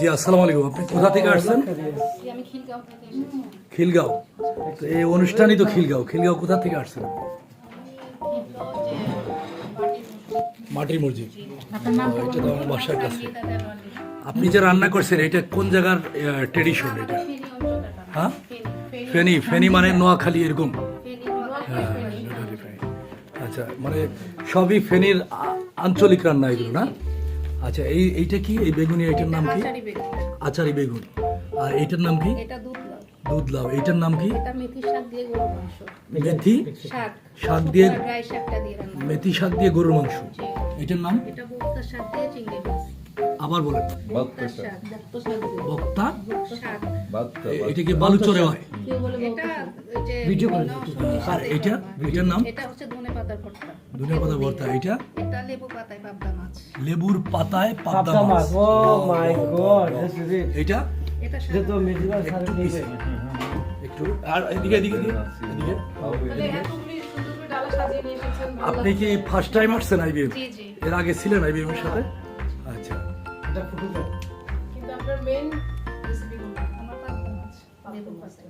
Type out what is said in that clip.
জি আসসালামু আলাইকুম। আপনি কোথা থেকে আসছেন? আমি খিলগাঁও থেকে এসেছি। খিলগাঁও। তো এই অনুষ্ঠানই তো খিলগাঁও। খিলগাঁও কোথা থেকে আসছেন? খিলগাঁও যে মাটির মসজিদ। আপনার নাম এটা তো আমার বাসার কাছে। সঙ্গীতা দেওয়ানি। আপনি যে রান্না করছেন এটা কোন জায়গার ট্রেডিশন এটা? ফেনী অঞ্চলটা। হ্যাঁ, ফেনী ফেনী মানে নোয়াখালী এরকম। ফেনী হ্যাঁ, আচ্ছা, মানে সবই ফেনীর আঞ্চলিক রান্না এগুলো না? আচ্ছা, এইটা কি? এই বেগুনি এইটার নাম কি? আচারি বেগুন। আচারি বেগুন। আর এইটার নাম কি? এটা দুধ লাউ। দুধ লাউ। এইটার নাম কি? এটা মেথি শাক দিয়ে গরুর মাংস। মেথি শাক। শাক দিয়ে, ড্রাই শাকটা দিয়ে রান্না। মেথি শাক দিয়ে গরুর মাংস। জি। এটার নাম এটা ভুট্টা শাক দিয়ে চিংড়ি মাছ। আবার বলেন। ভুট্টা শাক, ভুট্টা শাক দিয়ে। বক্তা। শাক। এটা কি বালুচরে হয়? কেউ বলে এটা ওই যে বিভিন্ন সবজির আর সাথে এইটা, রান্না। এটার নাম এটা হচ্ছে ধনেপাতার ভর্তা। ধনেপাতা ভর্তা। এইটা এটা লেবু পাতায় পাবদা মাছ। লেবুর পাতায় পাবদা পাবদা মাছ। মাছ। Oh my God, this is it. এইটা এটা এটা তো মেডিকেল একটু সার্ভিস। পিছে। একটু আর এদিকে এদিকে এদিকে। তাহলে এতগুলি সুন্দর করে ডালা সাজিয়ে নিয়ে এসেছেন। ভালো আপনি কি ফার্স্ট টাইম আসছেন আইবিএম? জি জি। এর আগে ছিলেন আইবিএম এর সাথে? আচ্ছা, এটা ফুটে যায়। কিন্তু আপনার মেইন রেসিপি কোনটা? আমার পাবদা মাছ। লেবু পাতা।